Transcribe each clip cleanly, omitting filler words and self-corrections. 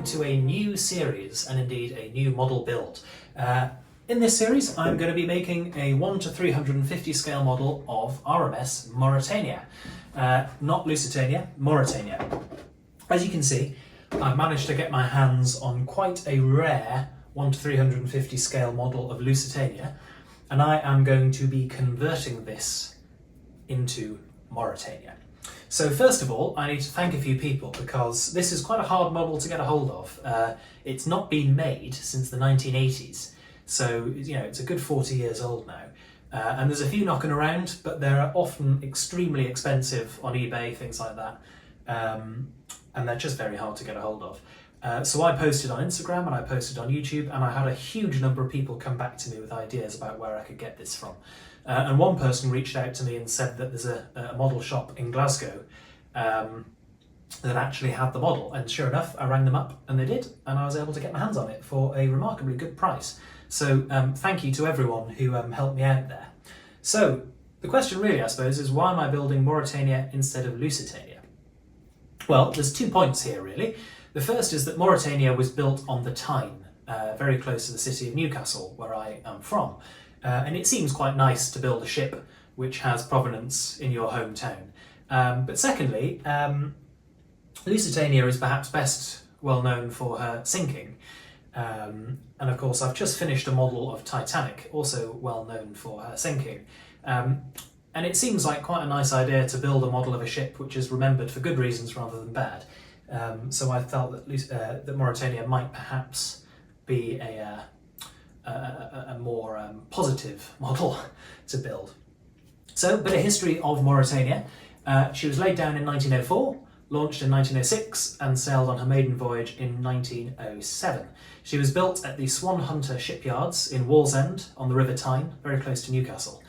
to a new series, and indeed a new model build. In this series I'm going to be making a 1 to 350 scale model of RMS Mauretania. Not Lusitania, Mauretania. As you can see, I've managed to get my hands on quite a rare 1 to 350 scale model of Lusitania, and I am going to be converting this into Mauretania. So first of all, I need to thank a few people because this is quite a hard model to get a hold of. It's not been made since the 1980s, so it's a good 40 years old now. And there's a few knocking around, but they're often extremely expensive on eBay, things like that. And they're just very hard to get a hold of. So I posted on Instagram and I posted on YouTube, and I had a huge number of people come back to me with ideas about where I could get this from. And one person reached out to me and said that there's a model shop in Glasgow that actually had the model, and sure enough I rang them up and they did, and I was able to get my hands on it for a remarkably good price. So thank you to everyone who helped me out there. So the question really, I suppose, is why am I building Mauretania instead of Lusitania? Well, there's 2 points here really. The first is that Mauretania was built on the Tyne, very close to the city of Newcastle, where I am from. And it seems quite nice to build a ship which has provenance in your hometown. But secondly, Lusitania is perhaps best well known for her sinking. And of course I've just finished a model of Titanic, also well known for her sinking. And it seems like quite a nice idea to build a model of a ship which is remembered for good reasons rather than bad. So I felt that Mauretania might perhaps be a more positive model to build. So, a bit of history of Mauretania. She was laid down in 1904, launched in 1906, and sailed on her maiden voyage in 1907. She was built at the Swan Hunter shipyards in Wallsend on the River Tyne, very close to Newcastle.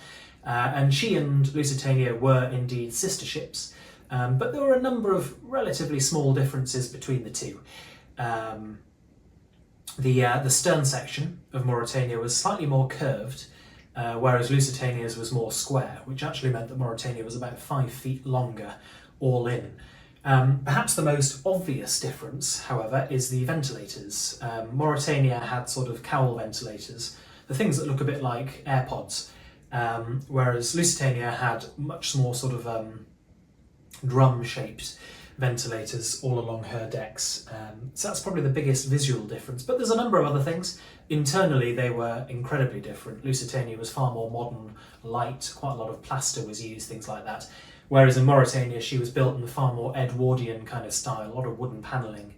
And she and Lusitania were indeed sister ships, but there were a number of relatively small differences between the two. The stern section of Mauretania was slightly more curved, whereas Lusitania's was more square, which actually meant that Mauretania was about 5 feet longer all in. Perhaps the most obvious difference, however, is the ventilators. Mauretania had sort of cowl ventilators, the things that look a bit like AirPods, whereas Lusitania had much more sort of drum-shaped ventilators all along her decks. So that's probably the biggest visual difference, but there's a number of other things. Internally they were incredibly different. Lusitania was far more modern, light, quite a lot of plaster was used, things like that. Whereas in Mauretania she was built in the far more Edwardian kind of style, a lot of wooden panelling,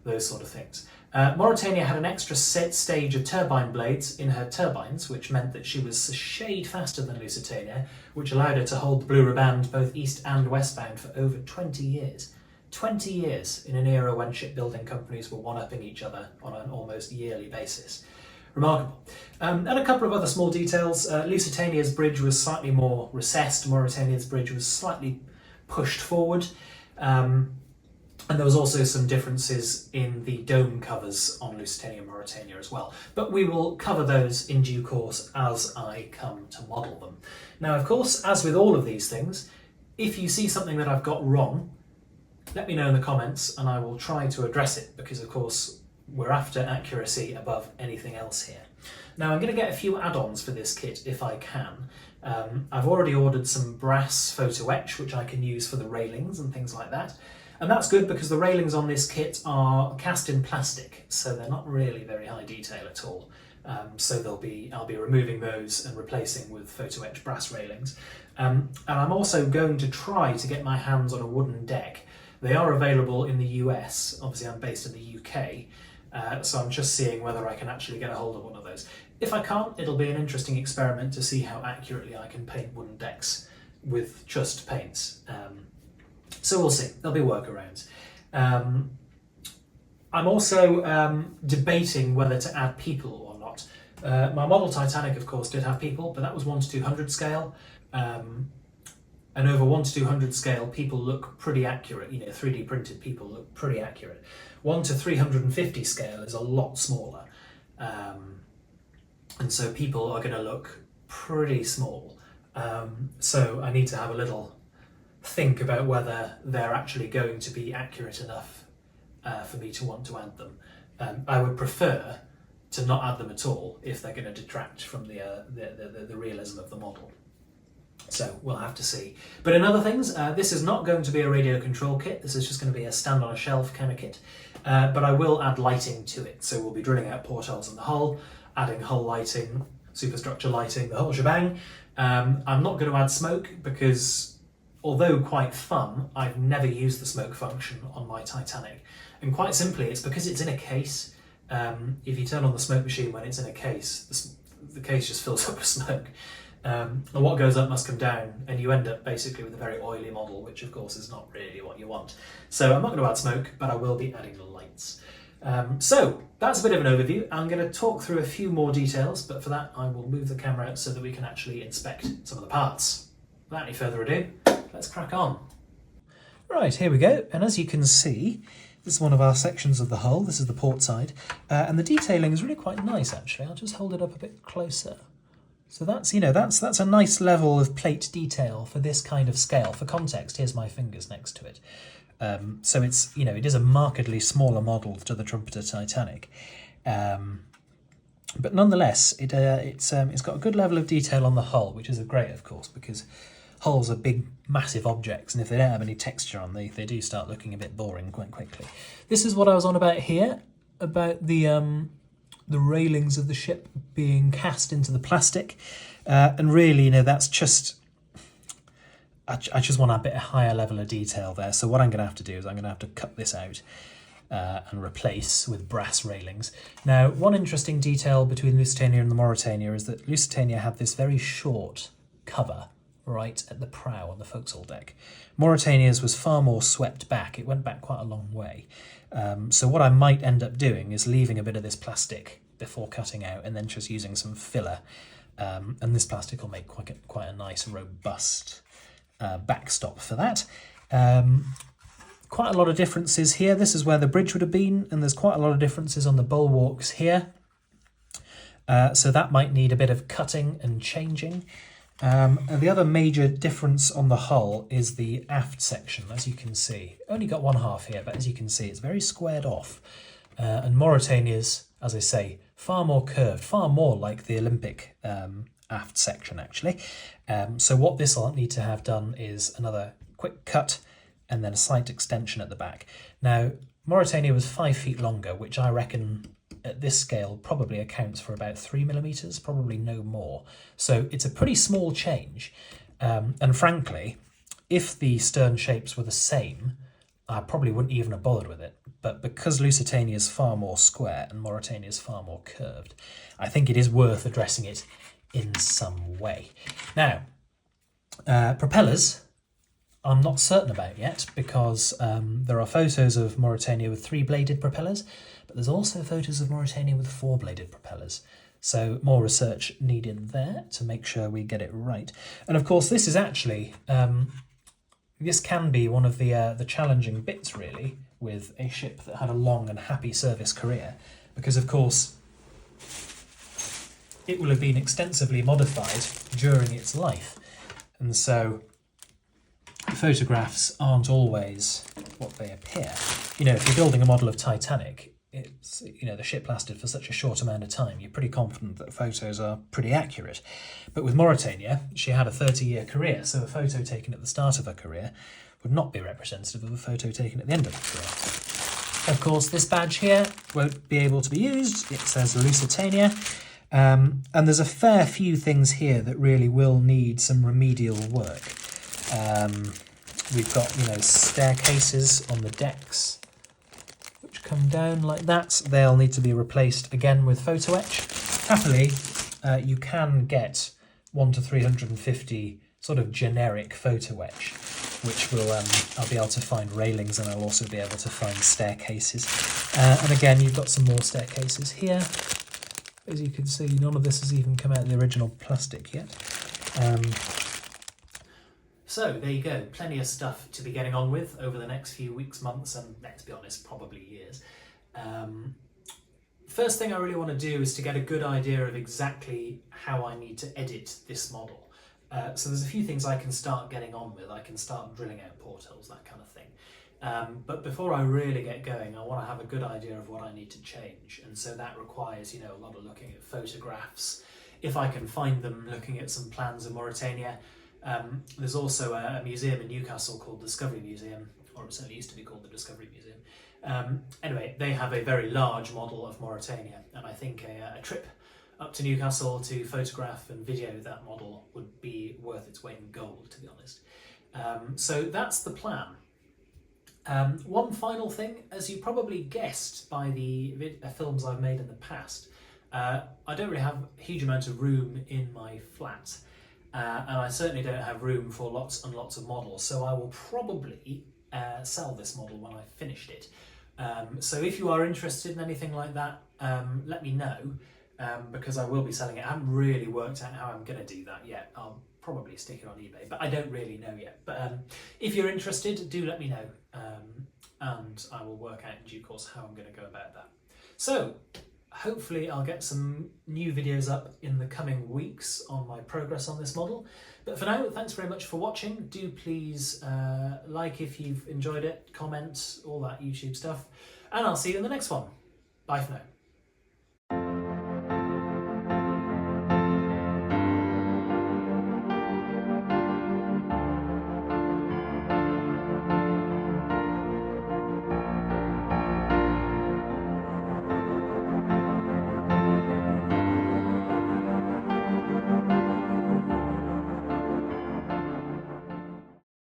those sort of things. Mauretania had an extra stage of turbine blades in her turbines, which meant that she was a shade faster than Lusitania, which allowed her to hold the blue riband both east and westbound for over 20 years. 20 years in an era when shipbuilding companies were one-upping each other on an almost yearly basis. Remarkable. And a couple of other small details. Lusitania's bridge was slightly more recessed, Mauretania's bridge was slightly pushed forward. And there was also some differences in the dome covers on Lusitania and Mauretania as well. But we will cover those in due course as I come to model them. Now, of course, as with all of these things, if you see something that I've got wrong, let me know in the comments and I will try to address it, because of course we're after accuracy above anything else here. Now I'm going to get a few add-ons for this kit if I can. I've already ordered some brass photo etch which I can use for the railings and things like that. And that's good because the railings on this kit are cast in plastic, so they're not really very high detail at all. So I'll be removing those and replacing with photo etch brass railings. And I'm also going to try to get my hands on a wooden deck. They are available in the US, obviously I'm based in the UK, so I'm just seeing whether I can actually get a hold of one of those. If I can't, it'll be an interesting experiment to see how accurately I can paint wooden decks with just paints. So we'll see, there'll be workarounds. I'm also debating whether to add people or not. My model Titanic, of course, did have people, but that was 1 to 200 scale. And over 1 to 200 scale, people look pretty accurate. 3D printed people look pretty accurate. 1 to 350 scale is a lot smaller. And so people are going to look pretty small. So I need to have a little think about whether they're actually going to be accurate enough for me to want to add them. I would prefer to not add them at all if they're going to detract from the realism of the model. So we'll have to see. But in other things, this is not going to be a radio control kit. This is just going to be a stand on a shelf kind of kit. But I will add lighting to it. So we'll be drilling out portholes in the hull, adding hull lighting, superstructure lighting, the whole shebang. I'm not going to add smoke because, although quite fun, I've never used the smoke function on my Titanic. And quite simply, it's because it's in a case. If you turn on the smoke machine when it's in a case, the case just fills up with smoke. And what goes up must come down, and you end up basically with a very oily model, which of course is not really what you want. So I'm not going to add smoke, but I will be adding lights. So that's a bit of an overview. I'm going to talk through a few more details, but for that I will move the camera out so that we can actually inspect some of the parts. Without any further ado, let's crack on. Right, here we go, and as you can see, this is one of our sections of the hull. This is the port side, and the detailing is really quite nice actually. I'll just hold it up a bit closer. So that's a nice level of plate detail for this kind of scale. For context, here's my fingers next to it. So it's, it is a markedly smaller model to the Trumpeter Titanic, but nonetheless, it's got a good level of detail on the hull, which is great, of course, because hulls are big, massive objects, and if they don't have any texture on, they do start looking a bit boring quite quickly. This is what I was on about here, about the railings of the ship being cast into the plastic, and really, that's just, I just want a bit higher level of detail there. So what I'm going to have to do is I'm going to have to cut this out and replace with brass railings. Now, one interesting detail between Lusitania and the Mauretania is that Lusitania had this very short cover right at the prow on the forecastle deck. Mauretania's was far more swept back. It went back quite a long way. So what I might end up doing is leaving a bit of this plastic before cutting out and then just using some filler. And this plastic will make quite a nice, robust backstop for that. Quite a lot of differences here. This is where the bridge would have been, and there's quite a lot of differences on the bulwarks here. So that might need a bit of cutting and changing. And the other major difference on the hull is the aft section, as you can see. Only got one half here, but as you can see, it's very squared off. And Mauretania's, as I say, far more curved, far more like the Olympic aft section, actually. So what this will need to have done is another quick cut and then a slight extension at the back. Now, Mauretania was 5 feet longer, which I reckon at this scale probably accounts for about 3mm, probably no more. So it's a pretty small change. And frankly, if the stern shapes were the same, I probably wouldn't even have bothered with it. But because Lusitania is far more square and Mauretania is far more curved, I think it is worth addressing it in some way. Now, propellers, I'm not certain about yet, because there are photos of Mauretania with 3-bladed propellers, but there's also photos of Mauretania with 4-bladed propellers. So more research needed there to make sure we get it right. And of course, this is actually, this can be one of the challenging bits, really, with a ship that had a long and happy service career, because of course, it will have been extensively modified during its life. And so photographs aren't always what they appear. If you're building a model of Titanic, it's, the ship lasted for such a short amount of time, you're pretty confident that photos are pretty accurate. But with Mauretania, she had a 30-year career, so a photo taken at the start of her career would not be representative of a photo taken at the end of her career. Of course, this badge here won't be able to be used. It says Lusitania. And there's a fair few things here that really will need some remedial work. We've got, staircases on the decks, which come down like that. They'll need to be replaced again with photo etch. Happily, you can get 1 to 350 sort of generic photo etch, which will, I'll be able to find railings, and I'll also be able to find staircases. And again, you've got some more staircases here. As you can see, none of this has even come out of the original plastic yet. So there you go, plenty of stuff to be getting on with over the next few weeks, months, and let's be honest, probably years. First thing I really want to do is to get a good idea of exactly how I need to edit this model. So there's a few things I can start getting on with. I can start drilling out portholes, that kind of thing. But before I really get going, I want to have a good idea of what I need to change, and so that requires, a lot of looking at photographs, if I can find them, looking at some plans of Mauretania. There's also a museum in Newcastle called Discovery Museum, or it certainly used to be called the Discovery Museum. Anyway, they have a very large model of Mauretania, and I think a trip up to Newcastle to photograph and video that model would be worth its weight in gold, to be honest. So that's the plan. One final thing, as you probably guessed by the films I've made in the past, I don't really have a huge amount of room in my flat, and I certainly don't have room for lots and lots of models, so I will probably sell this model when I've finished it. So if you are interested in anything like that, let me know, because I will be selling it. I haven't really worked out how I'm going to do that yet. I'll probably stick it on eBay, but I don't really know yet. But if you're interested, do let me know, and I will work out in due course how I'm going to go about that. So hopefully I'll get some new videos up in the coming weeks on my progress on this model. But for now, thanks very much for watching. Do please like if you've enjoyed it, comment, all that YouTube stuff, and I'll see you in the next one. Bye for now.